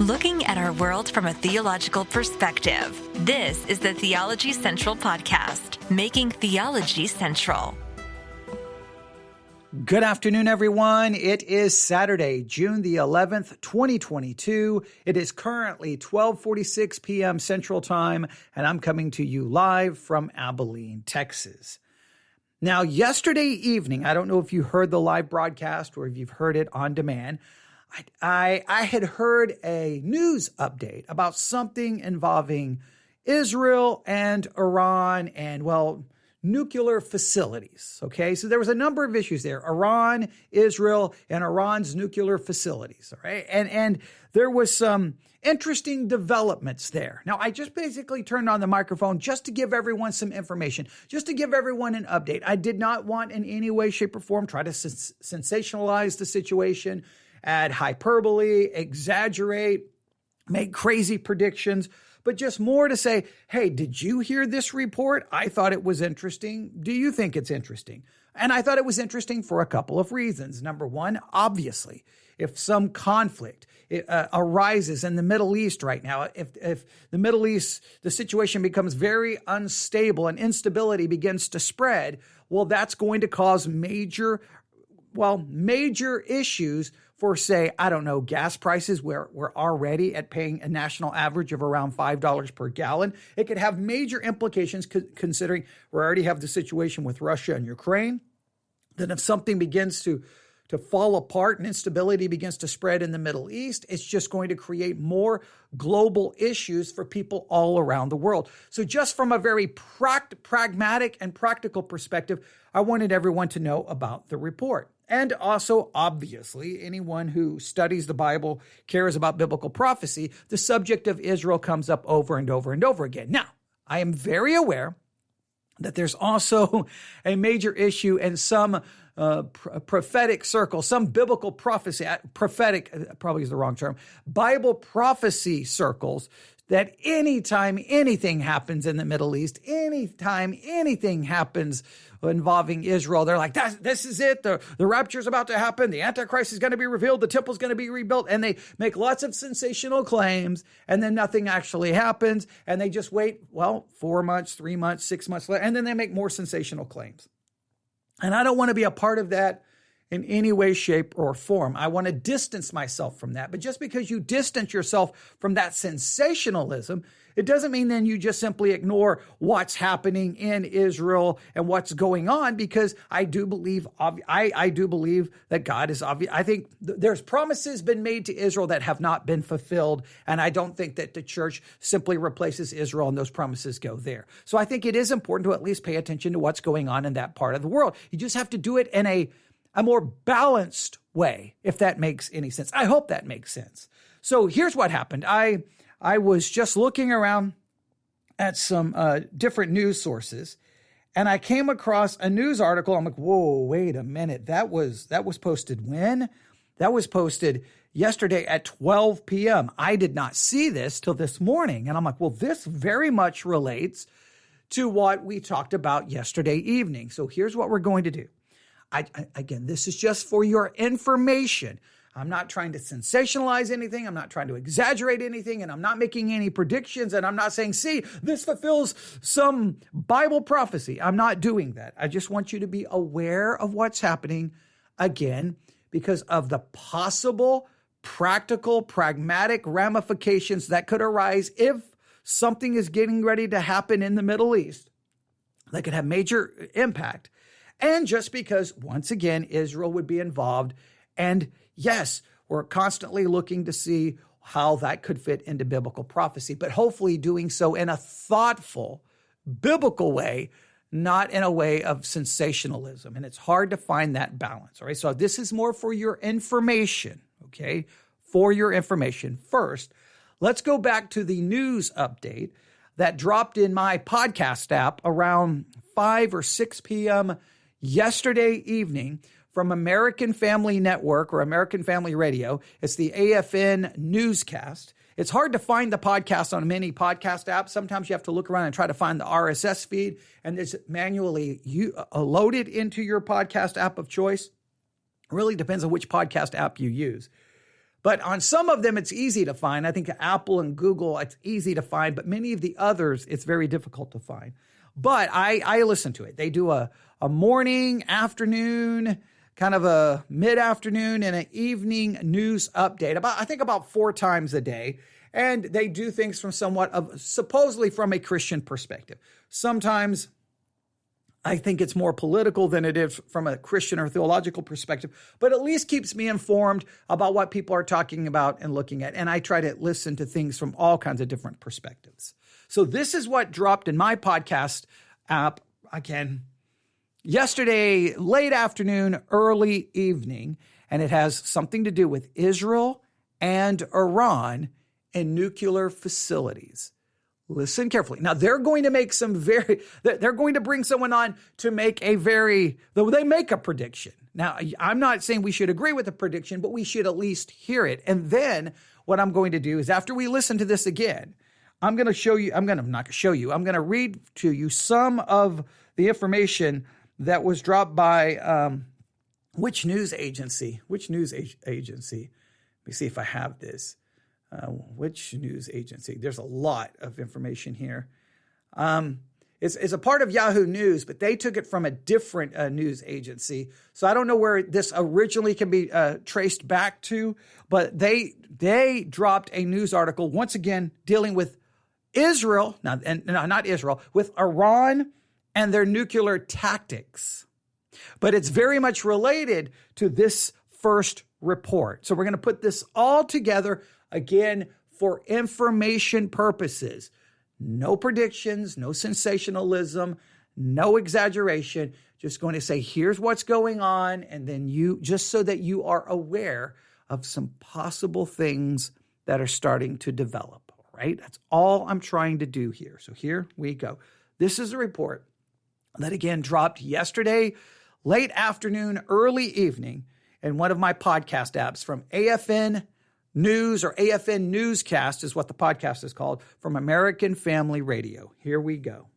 Looking at our world from a theological perspective. This is the Theology Central Podcast, making theology central. Good afternoon, everyone. It is Saturday, June the 11th, 2022. It is currently 12:46 p.m. Central Time, and I'm coming to you live from Abilene, Texas. Now, yesterday evening, I don't know if you heard the live broadcast or if you've heard it on demand, I had heard a news update about something involving Israel and Iran and, nuclear facilities. Okay, so there was a number of issues there: Iran, Israel, and Iran's nuclear facilities. All right, and there was some interesting developments there. Now, I just basically turned on the microphone just to give everyone some information, just to give everyone an update. I did not want in any way, shape, or form try to sensationalize the situation, add hyperbole, exaggerate, make crazy predictions, but just more to say, hey, did you hear this report? I thought it was interesting. Do you think it's interesting? And I thought it was interesting for a couple of reasons. Number one, obviously, if some conflict arises in the Middle East right now, if the Middle East, the situation becomes very unstable and instability begins to spread, well, that's going to cause major issues for, say, gas prices where we're already at paying a national average of around $5 per gallon. It could have major implications considering we already have the situation with Russia and Ukraine. Then if something begins to fall apart and instability begins to spread in the Middle East, it's just going to create more global issues for people all around the world. So just from a very pragmatic and practical perspective, I wanted everyone to know about the report. And also, obviously, anyone who studies the Bible, cares about biblical prophecy, the subject of Israel comes up over and over and over again. Now, I am very aware that there's also a major issue in some prophetic circles, some biblical prophecy, prophetic probably is the wrong term, Bible prophecy circles, that anytime anything happens in the Middle East, anytime anything happens involving Israel, they're like, this is it. The rapture is about to happen. The Antichrist is going to be revealed. The temple is going to be rebuilt. And they make lots of sensational claims, and then nothing actually happens. And they just wait, 4 months, 3 months, 6 months later, and then they make more sensational claims. And I don't want to be a part of that in any way, shape, or form. I want to distance myself from that. But just because you distance yourself from that sensationalism, it doesn't mean then you just simply ignore what's happening in Israel and what's going on, because I do believe that God is obvious. I think there's promises been made to Israel that have not been fulfilled, and I don't think that the church simply replaces Israel and those promises go there. So I think it is important to at least pay attention to what's going on in that part of the world. You just have to do it in a more balanced way, if that makes any sense. I hope that makes sense. So here's what happened. I was just looking around at some different news sources, and I came across a news article. I'm like, whoa, wait a minute. That was posted when? That was posted yesterday at 12 p.m. I did not see this till this morning. And I'm like, well, this very much relates to what we talked about yesterday evening. So here's what we're going to do. Again, this is just for your information. I'm not trying to sensationalize anything. I'm not trying to exaggerate anything, and I'm not making any predictions, and I'm not saying, see, this fulfills some Bible prophecy. I'm not doing that. I just want you to be aware of what's happening, again, because of the possible practical, pragmatic ramifications that could arise if something is getting ready to happen in the Middle East that could have major impact. And just because, once again, Israel would be involved. And yes, we're constantly looking to see how that could fit into biblical prophecy, but hopefully doing so in a thoughtful, biblical way, not in a way of sensationalism. And it's hard to find that balance, all right? So this is more for your information, okay? For your information. First, let's go back to the news update that dropped in my podcast app around 5 or 6 p.m. yesterday evening from American Family Network or American Family Radio. It's the AFN newscast. It's hard to find the podcast on many podcast apps. Sometimes you have to look around and try to find the RSS feed, and it's manually loaded into your podcast app of choice. It really depends on which podcast app you use. But on some of them, it's easy to find. I think Apple and Google, it's easy to find, but many of the others, it's very difficult to find. But I listen to it. They do a morning, afternoon, kind of a mid-afternoon, and an evening news update, I think about 4 times a day. And they do things from somewhat of, supposedly from a Christian perspective. Sometimes I think it's more political than it is from a Christian or theological perspective, but at least keeps me informed about what people are talking about and looking at. And I try to listen to things from all kinds of different perspectives. So this is what dropped in my podcast app, again, yesterday, late afternoon, early evening, and it has something to do with Israel and Iran and nuclear facilities. Listen carefully. Now, they're going to make they're going to bring someone on to make they make a prediction. Now, I'm not saying we should agree with the prediction, but we should at least hear it. And then what I'm going to do is after we listen to this again, I'm going to read to you some of the information that was dropped by which news agency? Let me see if I have this. Which news agency? There's a lot of information here. It's a part of Yahoo News, but they took it from a different news agency. So I don't know where this originally can be traced back to, but they dropped a news article once again dealing with Israel, not Israel, with Iran and their nuclear tactics. But it's very much related to this first report. So we're going to put this all together again for information purposes. No predictions, no sensationalism, no exaggeration. Just going to say, here's what's going on. And then just so that you are aware of some possible things that are starting to develop. All right. That's all I'm trying to do here. So here we go. This is a report that again dropped yesterday, late afternoon, early evening in one of my podcast apps from AFN News, or AFN Newscast is what the podcast is called, from American Family Radio. Here we go.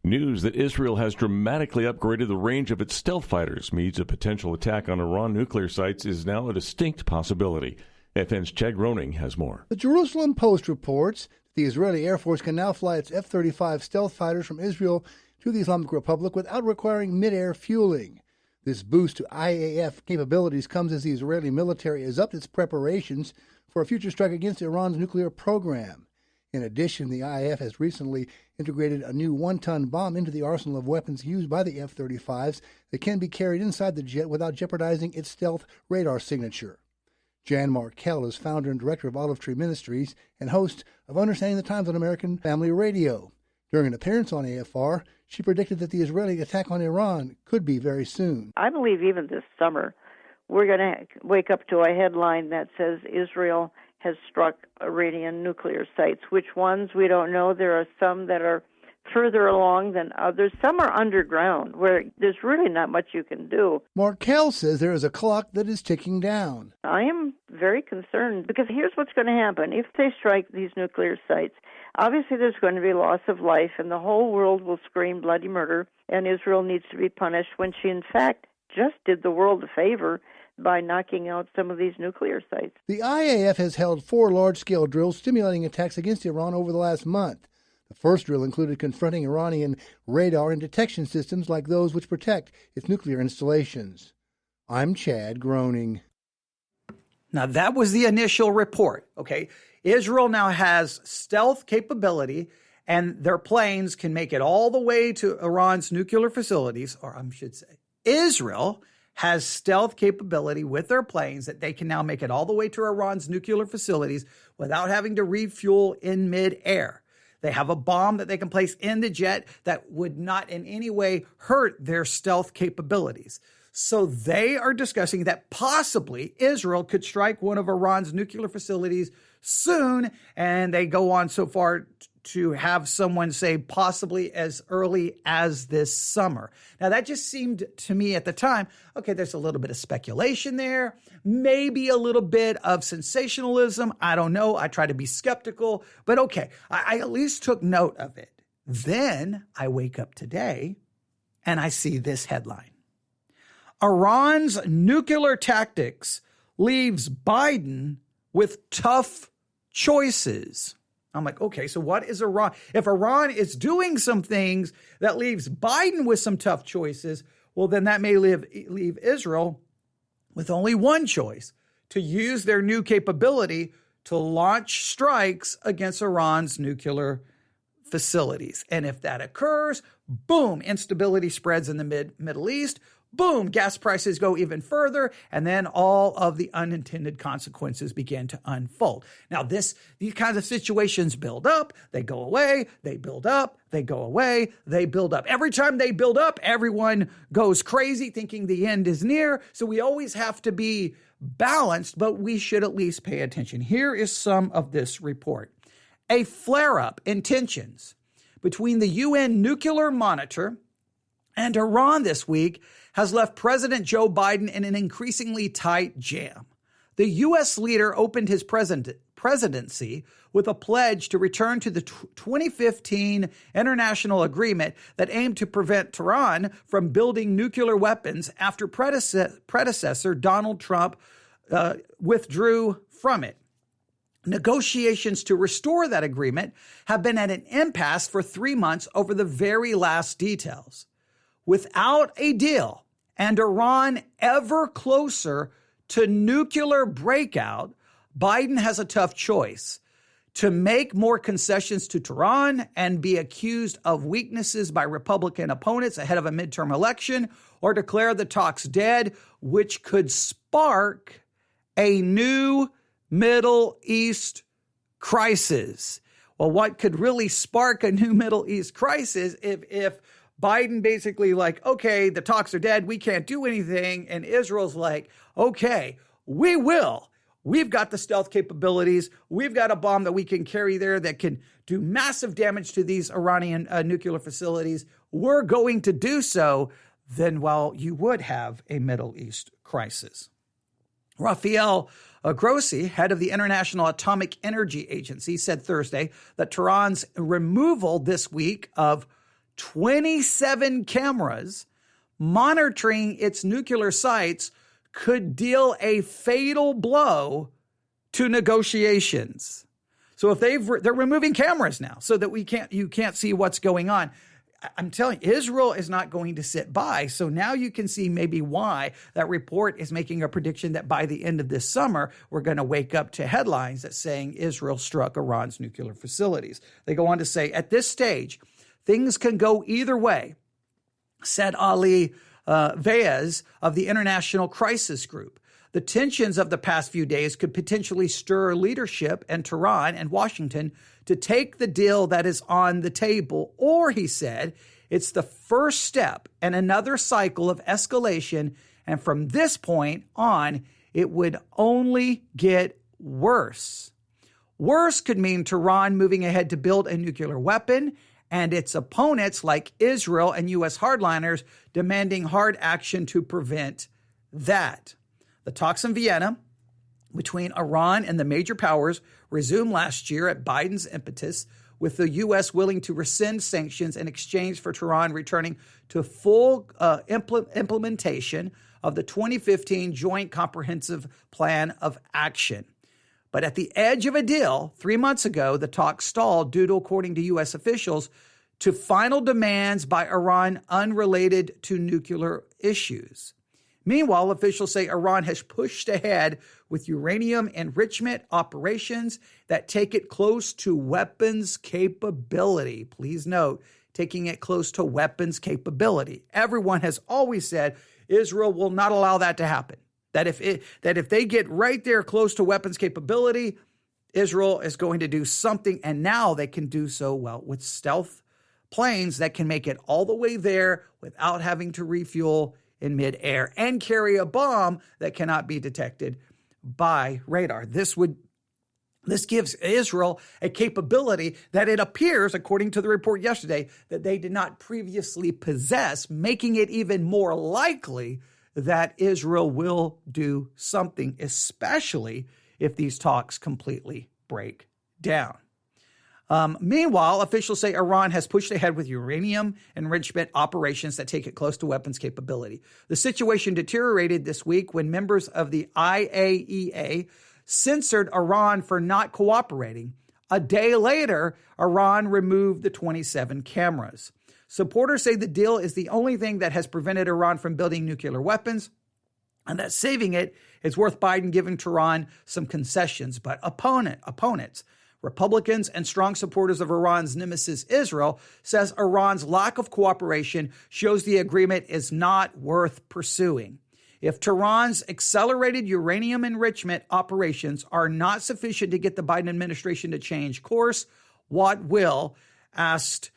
News that Israel has dramatically upgraded the range of its stealth fighters means a potential attack on Iran nuclear sites is now a distinct possibility. FN's Chad Groening has more. The Jerusalem Post reports the Israeli Air Force can now fly its F-35 stealth fighters from Israel to the Islamic Republic without requiring mid-air fueling. This boost to IAF capabilities comes as the Israeli military has upped its preparations for a future strike against Iran's nuclear program. In addition, the IAF has recently integrated a new 1-ton bomb into the arsenal of weapons used by the F-35s that can be carried inside the jet without jeopardizing its stealth radar signature. Jan Markell is founder and director of Olive Tree Ministries and host of Understanding the Times on American Family Radio. During an appearance on AFR, she predicted that the Israeli attack on Iran could be very soon. I believe even this summer we're going to wake up to a headline that says Israel has struck Iranian nuclear sites. Which ones, we don't know. There are some that are further along than others. Some are underground, where there's really not much you can do. Markell says there is a clock that is ticking down. I am very concerned, because here's what's going to happen. If they strike these nuclear sites, obviously there's going to be loss of life, and the whole world will scream bloody murder, and Israel needs to be punished, when she, in fact, just did the world a favor by knocking out some of these nuclear sites. The IAF has held 4 large-scale drills stimulating attacks against Iran over the last month. The first drill included confronting Iranian radar and detection systems like those which protect its nuclear installations. I'm Chad Groening. Now, that was the initial report, okay? Israel now has stealth capability, and their planes can make it all the way to Iran's nuclear facilities, or I should say, Israel has stealth capability with their planes that they can now make it all the way to Iran's nuclear facilities without having to refuel in midair. They have a bomb that they can place in the jet that would not in any way hurt their stealth capabilities. So they are discussing that possibly Israel could strike one of Iran's nuclear facilities soon, and they go on so far to have someone say possibly as early as this summer. Now, that just seemed to me at the time, okay, there's a little bit of speculation there, maybe a little bit of sensationalism. I don't know. I try to be skeptical, but okay, I at least took note of it. Then I wake up today and I see this headline. Iran's nuclear tactics leaves Biden with tough choices. I'm like, okay, so what is Iran? If Iran is doing some things that leaves Biden with some tough choices, well, then that may leave Israel with only one choice: to use their new capability to launch strikes against Iran's nuclear facilities. And if that occurs, boom, instability spreads in the Middle East. Boom, gas prices go even further, and then all of the unintended consequences begin to unfold. Now, these kinds of situations build up, they go away, they build up, they go away, they build up. Every time they build up, everyone goes crazy thinking the end is near. So we always have to be balanced, but we should at least pay attention. Here is some of this report. A flare-up in tensions between the UN nuclear monitor and Iran this week has left President Joe Biden in an increasingly tight jam. The U.S. leader opened his presidency with a pledge to return to the 2015 international agreement that aimed to prevent Tehran from building nuclear weapons after predecessor Donald Trump withdrew from it. Negotiations to restore that agreement have been at an impasse for 3 months over the very last details. Without a deal, and Iran ever closer to nuclear breakout, Biden has a tough choice: to make more concessions to Tehran and be accused of weaknesses by Republican opponents ahead of a midterm election, or declare the talks dead, which could spark a new Middle East crisis. Well, what could really spark a new Middle East crisis if Biden basically like, okay, the talks are dead, we can't do anything, and Israel's like, okay, we will. We've got the stealth capabilities. We've got a bomb that we can carry there that can do massive damage to these Iranian nuclear facilities. We're going to do so. Then, well, you would have a Middle East crisis. Rafael Grossi, head of the International Atomic Energy Agency, said Thursday that Tehran's removal this week of 27 cameras monitoring its nuclear sites could deal a fatal blow to negotiations. So if they're removing cameras now so that you can't see what's going on. I'm telling you, Israel is not going to sit by. So now you can see maybe why that report is making a prediction that by the end of this summer, we're going to wake up to headlines that saying Israel struck Iran's nuclear facilities. They go on to say, at this stage, things can go either way, said Ali Vaez of the International Crisis Group. The tensions of the past few days could potentially stir leadership in Tehran and Washington to take the deal that is on the table. Or, he said, it's the first step in another cycle of escalation. And from this point on, it would only get worse. Worse could mean Tehran moving ahead to build a nuclear weapon, and its opponents like Israel and U.S. hardliners demanding hard action to prevent that. The talks in Vienna between Iran and the major powers resumed last year at Biden's impetus, with the U.S. willing to rescind sanctions in exchange for Tehran returning to full implementation of the 2015 Joint Comprehensive Plan of Action. But at the edge of a deal, 3 months ago, the talks stalled due to, according to U.S. officials, to final demands by Iran unrelated to nuclear issues. Meanwhile, officials say Iran has pushed ahead with uranium enrichment operations that take it close to weapons capability. Please note, taking it close to weapons capability. Everyone has always said Israel will not allow that to happen. That if they get right there close to weapons capability, Israel is going to do something, and now they can do so well with stealth planes that can make it all the way there without having to refuel in midair and carry a bomb that cannot be detected by radar. This gives Israel a capability that it appears, according to the report yesterday, that they did not previously possess, making it even more likely that Israel will do something, especially if these talks completely break down. Meanwhile, officials say Iran has pushed ahead with uranium enrichment operations that take it close to weapons capability. The situation deteriorated this week when members of the IAEA censored Iran for not cooperating. A day later, Iran removed the 27 cameras. Supporters say the deal is the only thing that has prevented Iran from building nuclear weapons, and that saving it is worth Biden giving Tehran some concessions. But opponents, Republicans and strong supporters of Iran's nemesis Israel, says Iran's lack of cooperation shows the agreement is not worth pursuing. If Tehran's accelerated uranium enrichment operations are not sufficient to get the Biden administration to change course, what will? Asked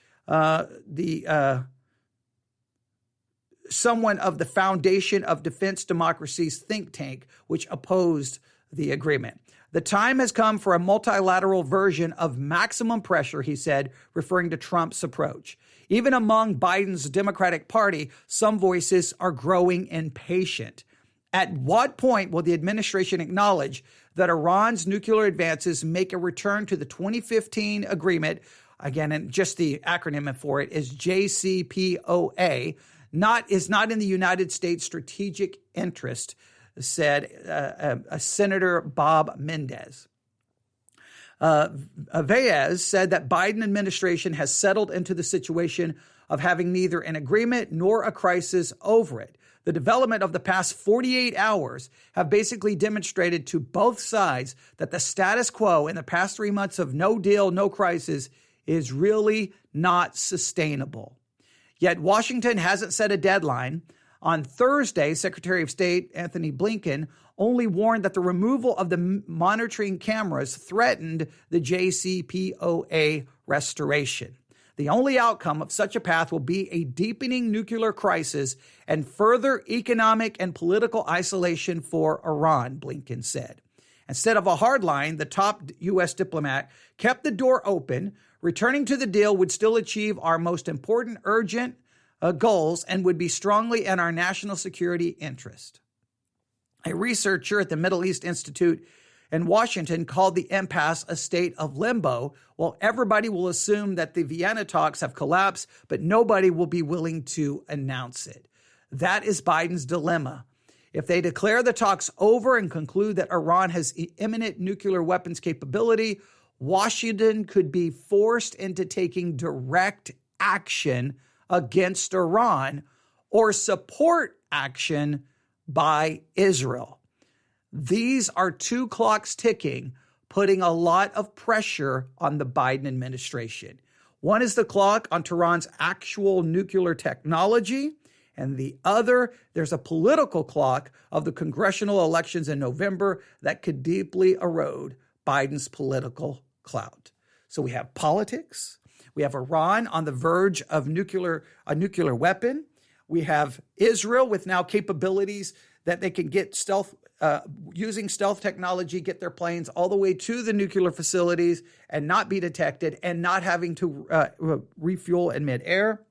someone of the Foundation of Defense Democracy's think tank, which opposed the agreement. The time has come for a multilateral version of maximum pressure, he said, referring to Trump's approach. Even among Biden's Democratic Party, some voices are growing impatient. At what point will the administration acknowledge that Iran's nuclear advances make a return to the 2015 agreement? Again, and just the acronym for it is JCPOA, is not in the United States strategic interest, said Senator Bob Mendez. Valles said that Biden administration has settled into the situation of having neither an agreement nor a crisis over it. The development of the past 48 hours have basically demonstrated to both sides that the status quo in the past 3 months of no deal, no crisis is really not sustainable. Yet Washington hasn't set a deadline. On Thursday, Secretary of State Anthony Blinken only warned that the removal of the monitoring cameras threatened the JCPOA restoration. The only outcome of such a path will be a deepening nuclear crisis and further economic and political isolation for Iran, Blinken said. Instead of a hard line, the top U.S. diplomat kept the door open. Returning to the deal would still achieve our most important urgent goals and would be strongly in our national security interest. A researcher at the Middle East Institute in Washington called the impasse a state of limbo, while everybody will assume that the Vienna talks have collapsed, but nobody will be willing to announce it. That is Biden's dilemma. If they declare the talks over and conclude that Iran has imminent nuclear weapons capability, Washington could be forced into taking direct action against Iran or support action by Israel. These are two clocks ticking, putting a lot of pressure on the Biden administration. One is the clock on Tehran's actual nuclear technology, and the other, there's a political clock of the congressional elections in November that could deeply erode Biden's political clout. So we have politics. We have Iran on the verge of a nuclear weapon. We have Israel with now capabilities that they can get using stealth technology, get their planes all the way to the nuclear facilities and not be detected and not having to refuel in midair,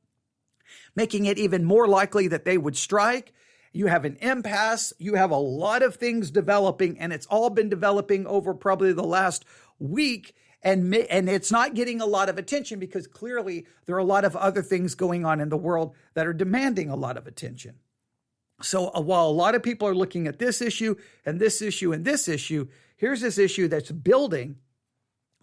making it even more likely that they would strike. You have an impasse. You have a lot of things developing, and it's all been developing over probably the last week. And it's not getting a lot of attention because clearly there are a lot of other things going on in the world that are demanding a lot of attention. So while a lot of people are looking at this issue and this issue and this issue, here's this issue that's building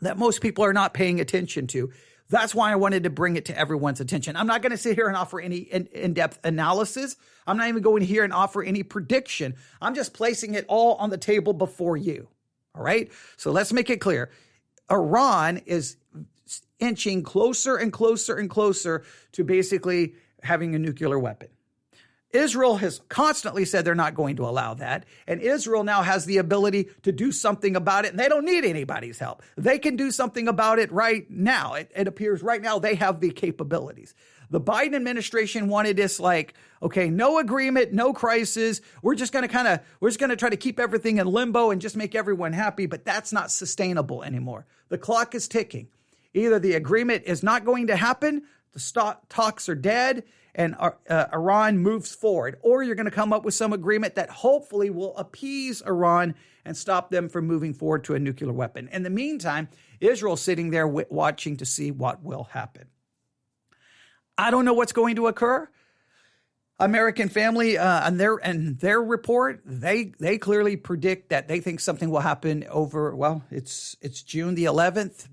that most people are not paying attention to. That's why I wanted to bring it to everyone's attention. I'm not going to sit here and offer any in-depth analysis. I'm not even going here and offer any prediction. I'm just placing it all on the table before you. All right? So let's make it clear. Iran is inching closer and closer and closer to basically having a nuclear weapon. Israel has constantly said they're not going to allow that. And Israel now has the ability to do something about it. And they don't need anybody's help. They can do something about it right now. It appears right now they have the capabilities. The Biden administration wanted this okay, no agreement, no crisis. We're just going to try to keep everything in limbo and just make everyone happy. But that's not sustainable anymore. The clock is ticking. Either the agreement is not going to happen, the talks are dead, and Iran moves forward, or you're going to come up with some agreement that hopefully will appease Iran and stop them from moving forward to a nuclear weapon. In the meantime, Israel's sitting there watching to see what will happen. I don't know what's going to occur. American Family and their report, they clearly predict that they think something will happen over, well, it's June the 11th.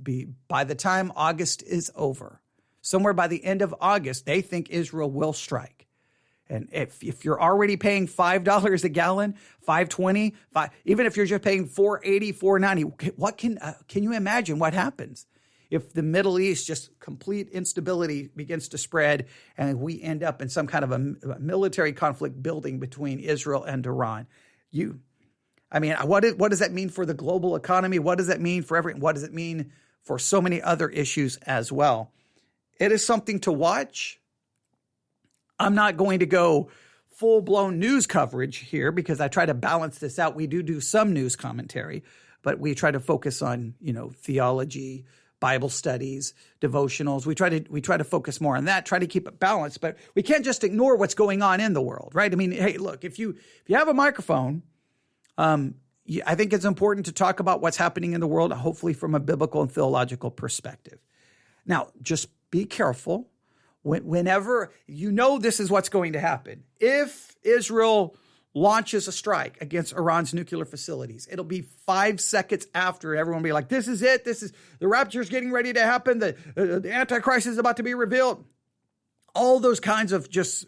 By the time August is over, somewhere by the end of August, they think Israel will strike. And if you're already paying $5 a gallon, $5.20, even if you're just paying $4.80, $4.90, what can you imagine what happens if the Middle East, just complete instability begins to spread and we end up in some kind of a military conflict building between Israel and Iran? What does that mean for the global economy? What does that mean for what does it mean for so many other issues as well? It is something to watch. I'm not going to go full-blown news coverage here because I try to balance this out. We do some news commentary, but we try to focus on, theology, Bible studies, devotionals. We try to focus more on that, try to keep it balanced, but we can't just ignore what's going on in the world, right? I mean, hey, look, if you have a microphone, I think it's important to talk about what's happening in the world, hopefully from a biblical and theological perspective. Now, just be careful. Whenever this is what's going to happen. If Israel launches a strike against Iran's nuclear facilities, it'll be 5 seconds after everyone will be like, this is it. The rapture's getting ready to happen. The Antichrist is about to be revealed. All those kinds of just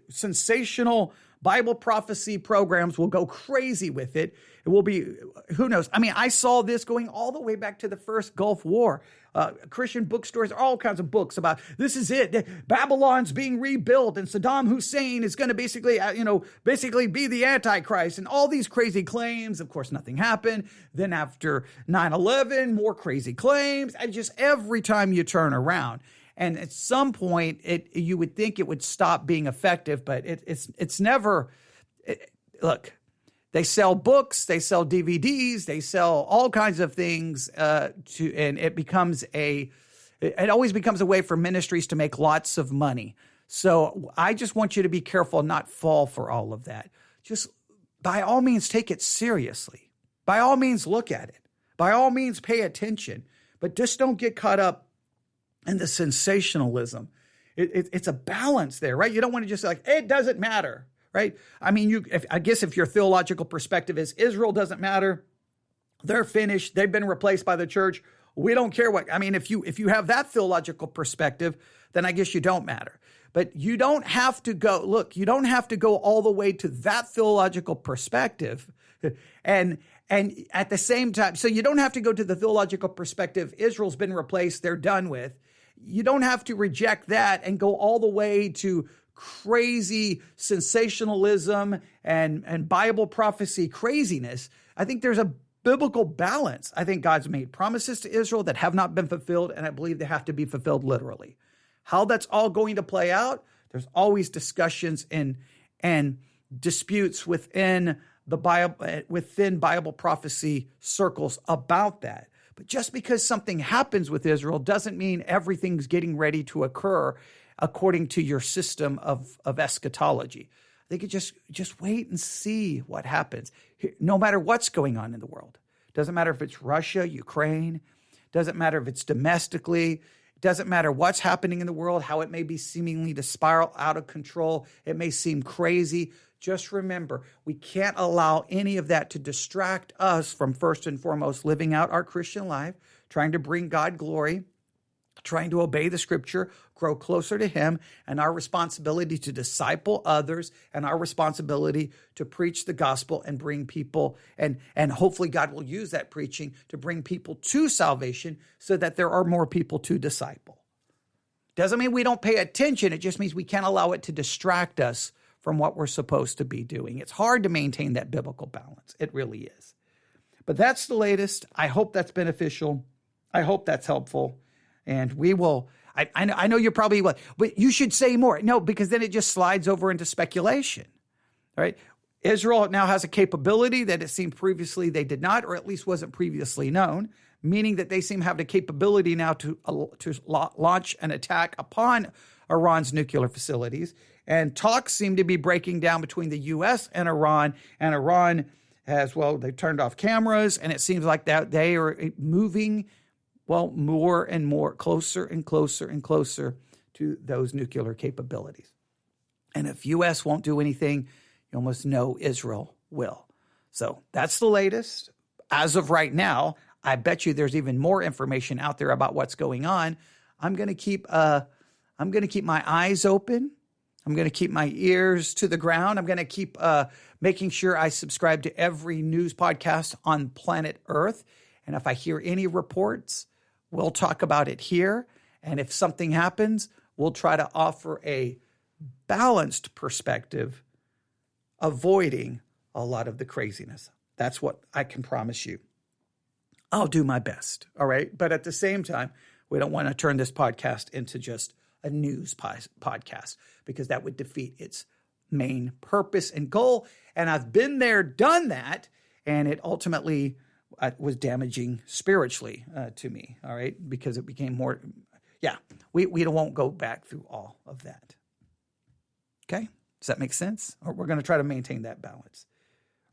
sensational Bible prophecy programs will go crazy with it. It will be, who knows? I mean, I saw this going all the way back to the first Gulf War. Christian bookstores, all kinds of books about this is it. Babylon's being rebuilt and Saddam Hussein is going to basically be the Antichrist and all these crazy claims. Of course, nothing happened. Then after 9/11, more crazy claims. And just every time you turn around. And at some point, you would think it would stop being effective, but it's never. Look, they sell books, they sell DVDs, they sell all kinds of things, and it always becomes a way for ministries to make lots of money. So I just want you to be careful, not fall for all of that. Just by all means, take it seriously. By all means, look at it. By all means, pay attention, but just don't get caught up and the sensationalism. It's a balance there, right? You don't want to just say like, it doesn't matter, right? I mean, I guess if your theological perspective is Israel doesn't matter, they're finished, they've been replaced by the church, we don't care what. I mean, if you have that theological perspective, then I guess you don't matter. But you don't have to go, look, you don't have to go all the way to that theological perspective and at the same time, so you don't have to go to the theological perspective, Israel's been replaced, they're done with. You don't have to reject that and go all the way to crazy sensationalism and Bible prophecy craziness. I think there's a biblical balance. I think God's made promises to Israel that have not been fulfilled, and I believe they have to be fulfilled literally. How that's all going to play out, there's always discussions and disputes within the Bible, within Bible prophecy circles about that. But just because something happens with Israel doesn't mean everything's getting ready to occur according to your system of eschatology. I think just wait and see what happens. No matter what's going on in the world. Doesn't matter if it's Russia, Ukraine. Doesn't matter if it's domestically. Doesn't matter what's happening in the world, how it may be seemingly to spiral out of control. It may seem crazy. Just remember, we can't allow any of that to distract us from first and foremost living out our Christian life, trying to bring God glory, trying to obey the scripture, grow closer to him, and our responsibility to disciple others, and our responsibility to preach the gospel and bring people, and hopefully God will use that preaching to bring people to salvation so that there are more people to disciple. Doesn't mean we don't pay attention. It just means we can't allow it to distract us from what we're supposed to be doing. It's hard to maintain that biblical balance. It really is. But that's the latest. I hope that's beneficial. I hope that's helpful. And we will, I know you're probably, but you should say more. No, because then it just slides over into speculation, right? Israel now has a capability that it seemed previously they did not, or at least wasn't previously known, meaning that they seem to have the capability now to launch an attack upon Iran's nuclear facilities. And talks seem to be breaking down between the U.S. and Iran as well. They turned off cameras, and it seems like that they are moving, well, more and more, closer and closer and closer to those nuclear capabilities. And if U.S. won't do anything, you almost know Israel will. So that's the latest. As of right now, I bet you there's even more information out there about what's going on. I'm going to keep my eyes open. I'm going to keep my ears to the ground. I'm going to keep making sure I subscribe to every news podcast on planet Earth. And if I hear any reports, we'll talk about it here. And if something happens, we'll try to offer a balanced perspective, avoiding a lot of the craziness. That's what I can promise you. I'll do my best, all right? But at the same time, we don't want to turn this podcast into just a news podcast, because that would defeat its main purpose and goal. And I've been there, done that, and it ultimately was damaging spiritually to me, all right? Because it became more, we won't go back through all of that. Okay? Does that make sense? Or we're going to try to maintain that balance.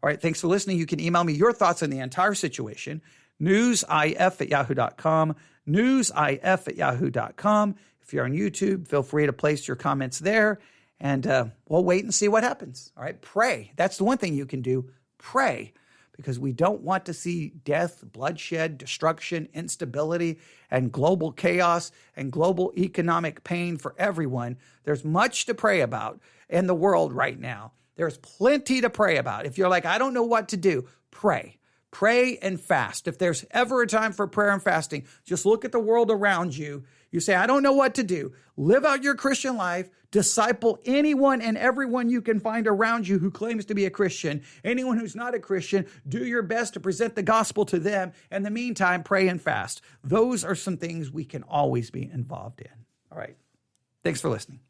All right, thanks for listening. You can email me your thoughts on the entire situation, newsif@yahoo.com, newsif@yahoo.com. If you're on YouTube, feel free to place your comments there, and we'll wait and see what happens. All right, pray. That's the one thing you can do, pray, because we don't want to see death, bloodshed, destruction, instability, and global chaos and global economic pain for everyone. There's much to pray about in the world right now. There's plenty to pray about. If you're like, I don't know what to do, pray. Pray and fast. If there's ever a time for prayer and fasting, just look at the world around you. You say, I don't know what to do. Live out your Christian life. Disciple anyone and everyone you can find around you who claims to be a Christian. Anyone who's not a Christian, do your best to present the gospel to them. In the meantime, pray and fast. Those are some things we can always be involved in. All right. Thanks for listening.